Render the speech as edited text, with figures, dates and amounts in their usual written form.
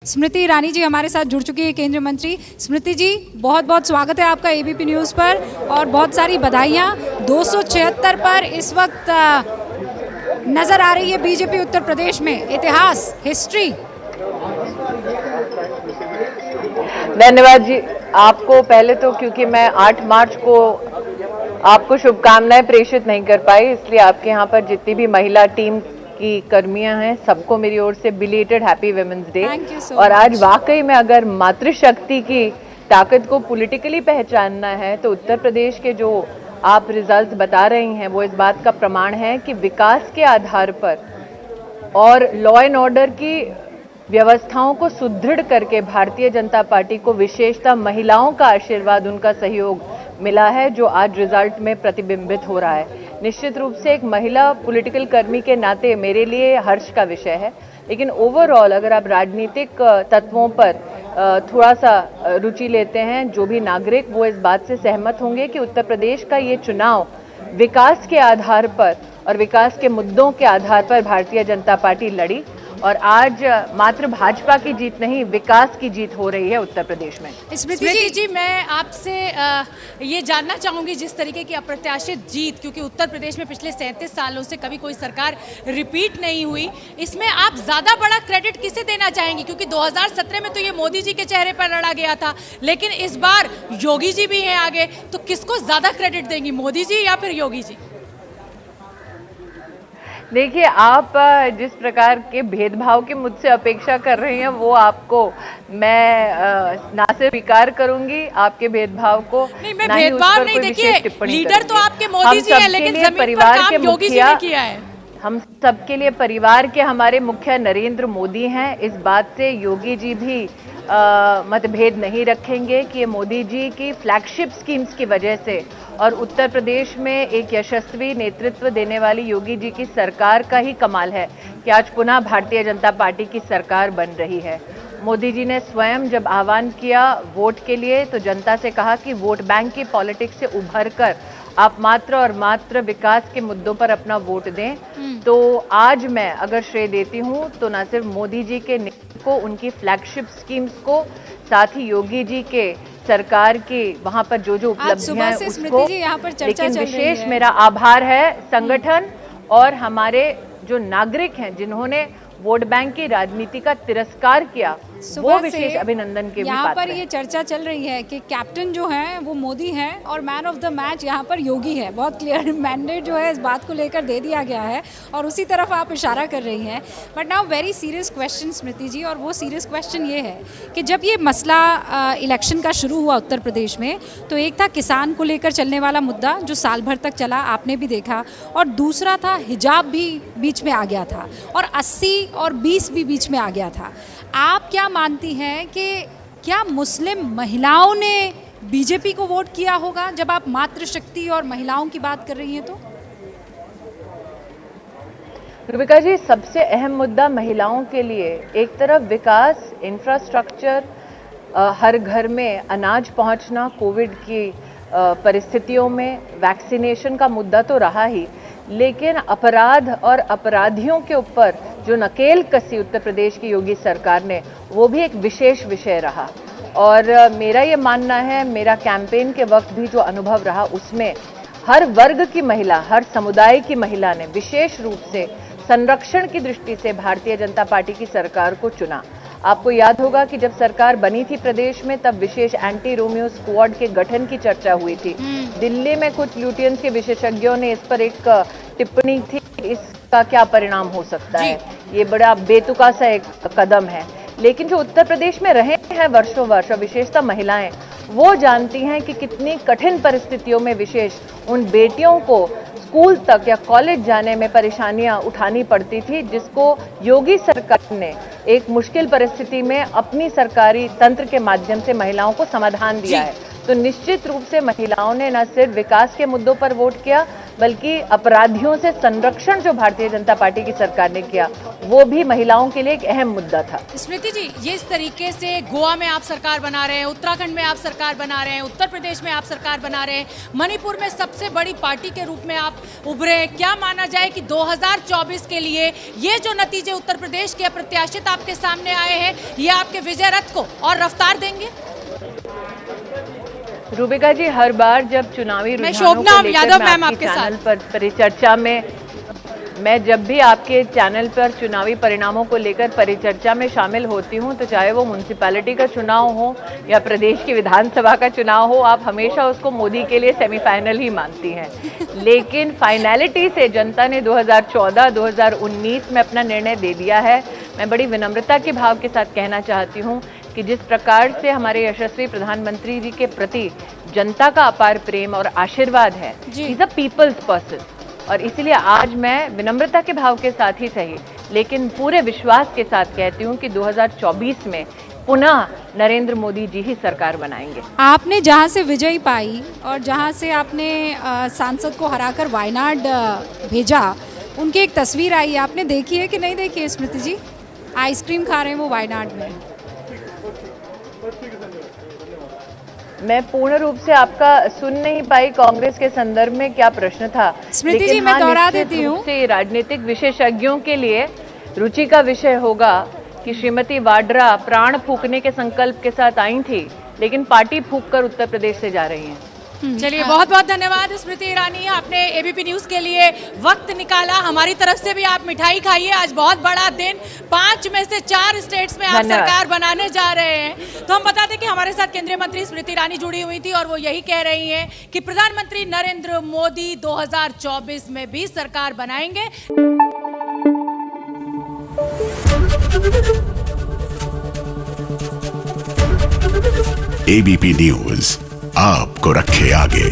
स्मृति ईरानी जी हमारे साथ जुड़ चुकी है, केंद्रीय मंत्री। स्मृति जी, बहुत बहुत स्वागत है आपका एबीपी न्यूज़ पर और बहुत सारी बधाइयाँ। 276 पर इस वक्त नजर आ रही है बीजेपी उत्तर प्रदेश में। इतिहास, हिस्ट्री। धन्यवाद जी आपको। पहले तो क्योंकि मैं 8 मार्च को आपको शुभकामनाएं प्रेषित नहीं कर पाई, इसलिए आपके यहाँ पर जितनी भी महिला टीम की कर्मियां हैं सबको मेरी ओर से बिलेटेड हैप्पी वुमेन्स डे। और आज वाकई में अगर मातृशक्ति की ताकत को पॉलिटिकली पहचानना है तो उत्तर प्रदेश के जो आप रिजल्ट बता रही हैं वो इस बात का प्रमाण है कि विकास के आधार पर और लॉ एंड ऑर्डर की व्यवस्थाओं को सुदृढ़ करके भारतीय जनता पार्टी को विशेषतः महिलाओं का आशीर्वाद, उनका सहयोग मिला है, जो आज रिजल्ट में प्रतिबिंबित हो रहा है। निश्चित रूप से एक महिला पॉलिटिकल कर्मी के नाते मेरे लिए हर्ष का विषय है, लेकिन ओवरऑल अगर आप राजनीतिक तत्वों पर थोड़ा सा रुचि लेते हैं, जो भी नागरिक वो इस बात से सहमत होंगे कि उत्तर प्रदेश का ये चुनाव विकास के आधार पर और विकास के मुद्दों के आधार पर भारतीय जनता पार्टी लड़ी और आज मात्र भाजपा की जीत नहीं, विकास की जीत हो रही है उत्तर प्रदेश में। स्मृति जी, मैं आपसे ये जानना चाहूंगी, जिस तरीके की अप्रत्याशित जीत, क्योंकि उत्तर प्रदेश में पिछले 37 सालों से कभी कोई सरकार रिपीट नहीं हुई, इसमें आप ज्यादा बड़ा क्रेडिट किसे देना चाहेंगी? क्योंकि 2017 में तो ये मोदी जी के चेहरे पर लड़ा गया था, लेकिन इस बार योगी जी भी हैं आगे, तो किसको ज्यादा क्रेडिट देंगी, मोदी जी या फिर योगी जी? देखिए, आप जिस प्रकार के भेदभाव की मुझसे अपेक्षा कर रही हैं वो आपको मैं ना सिर्फ स्वीकार करूंगी आपके भेदभाव को, नहीं, मैं भेदभाव नहीं, देखिए लीडर तो आपके मोदी जी हैं, लेकिन जमीन पर काम योगी जी ने किया है। हम सबके लिए परिवार के हमारे मुखिया नरेंद्र मोदी हैं, इस बात से योगी जी भी मतभेद नहीं रखेंगे कि ये मोदी जी की फ्लैगशिप स्कीम्स की वजह से और उत्तर प्रदेश में एक यशस्वी नेतृत्व देने वाली योगी जी की सरकार का ही कमाल है कि आज पुनः भारतीय जनता पार्टी की सरकार बन रही है। मोदी जी ने स्वयं जब आह्वान किया वोट के लिए तो जनता से कहा कि वोट बैंक की पॉलिटिक्स से उभर कर आप मात्र और मात्र विकास के मुद्दों पर अपना वोट दें। तो आज मैं अगर श्रेय देती हूं तो न सिर्फ मोदी जी के नेतृत्व को, उनकी फ्लैगशिप स्कीम्स को, साथ ही योगी जी के सरकार की वहां पर जो जो उपलब्धियां हैं उसको, लेकिन विशेष मेरा आभार है संगठन और हमारे जो नागरिक हैं जिन्होंने वोट बैंक की राजनीति का तिरस्कार किया, वो विशेष अभिनंदन के भी यहाँ पर ये चर्चा चल रही है कि कैप्टन जो है वो मोदी है और मैन ऑफ द मैच यहाँ पर योगी है। बहुत क्लियर मैंडेट जो है इस बात को लेकर दे दिया गया है और उसी तरफ आप इशारा कर रही हैं। But now very serious question Smriti ji, और वो सीरियस क्वेश्चन ये है कि जब ये मसला इलेक्शन का शुरू हुआ उत्तर प्रदेश में, तो एक था किसान को लेकर चलने वाला मुद्दा जो साल भर तक चला, आपने भी देखा, और दूसरा था हिजाब भी बीच में आ गया था और 80 और 20 भी बीच में आ गया था। आप क्या मानती हैं कि क्या मुस्लिम महिलाओं ने बीजेपी को वोट किया होगा जब आप मातृशक्ति और महिलाओं की बात कर रही हैं? तो रूबिका जी, सबसे अहम मुद्दा महिलाओं के लिए एक तरफ विकास, इंफ्रास्ट्रक्चर, हर घर में अनाज पहुंचना, कोविड की परिस्थितियों में वैक्सीनेशन का मुद्दा तो रहा ही, लेकिन अपराध और अपराधियों के ऊपर जो नकेल कसी उत्तर प्रदेश की योगी सरकार ने, वो भी एक विशेष विषय रहा। और मेरा ये मानना है, मेरा कैंपेन के वक्त भी जो अनुभव रहा उसमें हर वर्ग की महिला, हर समुदाय की महिला ने विशेष रूप से संरक्षण की दृष्टि से भारतीय जनता पार्टी की सरकार को चुना। आपको याद होगा कि जब सरकार बनी थी प्रदेश में तब विशेष एंटी रोमियो स्क्वाड के गठन की चर्चा हुई थी। दिल्ली में कुछ ल्यूटियंस के विशेषज्ञों ने इस पर एक टिप्पणी थी, इसका क्या परिणाम हो सकता है, ये बड़ा बेतुका सा एक कदम है। लेकिन जो उत्तर प्रदेश में रहे हैं वर्षों वर्ष, विशेषतः महिलाएं, वो जानती हैं कि कितनी कठिन परिस्थितियों में विशेष उन बेटियों को स्कूल तक या कॉलेज जाने में परेशानियां उठानी पड़ती थी, जिसको योगी सरकार ने एक मुश्किल परिस्थिति में अपनी सरकारी तंत्र के माध्यम से महिलाओं को समाधान दिया है। तो निश्चित रूप से महिलाओं ने न सिर्फ विकास के मुद्दों पर वोट किया बल्कि अपराधियों से संरक्षण जो भारतीय जनता पार्टी की सरकार ने किया वो भी महिलाओं के लिए एक अहम मुद्दा था। स्मृति जी, ये इस तरीके से गोवा में आप सरकार बना रहे हैं, उत्तराखंड में आप सरकार बना रहे हैं, उत्तर प्रदेश में आप सरकार बना रहे हैं, मणिपुर में सबसे बड़ी पार्टी के रूप में आप उभरे हैं। क्या माना जाए कि 2024 के लिए ये जो नतीजे उत्तर प्रदेश के अप्रत्याशित आपके सामने आए हैं, ये आपके विजय रथ को और रफ्तार देंगे? रूबिका जी, हर बार जब चुनावी रुझानों को लेकर मैं आपके चैनल पर परिचर्चा में जब भी आपके चैनल पर चुनावी परिणामों को लेकर परिचर्चा में शामिल होती हूं, तो चाहे वो म्युनिसिपैलिटी का चुनाव हो या प्रदेश की विधानसभा का चुनाव हो, आप हमेशा उसको मोदी के लिए सेमीफाइनल ही मानती हैं। लेकिन फाइनलिटी से जनता ने 2014-2019 में अपना निर्णय दे दिया है। मैं बड़ी विनम्रता के भाव के साथ कहना चाहती हूँ कि जिस प्रकार से हमारे यशस्वी प्रधानमंत्री जी के प्रति जनता का अपार प्रेम और आशीर्वाद है, इज अ पीपल्स पर्सन, और इसीलिए आज मैं विनम्रता के भाव के साथ ही सही लेकिन पूरे विश्वास के साथ कहती हूँ कि 2024 में पुनः नरेंद्र मोदी जी ही सरकार बनाएंगे। आपने जहाँ से विजय पाई और जहाँ से आपने सांसद को हराकर वायनाड भेजा, उनकी एक तस्वीर आई, आपने देखी है कि नहीं देखी है स्मृति जी? आइसक्रीम खा रहे हैं वो वायनाड में। मैं पूर्ण रूप से आपका सुन नहीं पाई, कांग्रेस के संदर्भ में क्या प्रश्न था? स्मृति जी, मैं दोहरा देती हूँ। राजनीतिक विशेषज्ञों के लिए रुचि का विषय होगा कि श्रीमती वाड्रा प्राण फूकने के संकल्प के साथ आई थी, लेकिन पार्टी फूक कर उत्तर प्रदेश से जा रही हैं। चलिए, बहुत बहुत धन्यवाद स्मृति ईरानी, आपने एबीपी न्यूज के लिए वक्त निकाला। हमारी तरफ से भी आप मिठाई खाइए, आज बहुत बड़ा दिन, 5 में से 4 स्टेट्स में आप सरकार बनाने जा रहे हैं। तो हम बता दें कि हमारे साथ केंद्रीय मंत्री स्मृति ईरानी जुड़ी हुई थी और वो यही कह रही हैं कि प्रधानमंत्री नरेंद्र मोदी 2024 में भी सरकार बनाएंगे। एबीपी न्यूज आपको रखे आगे।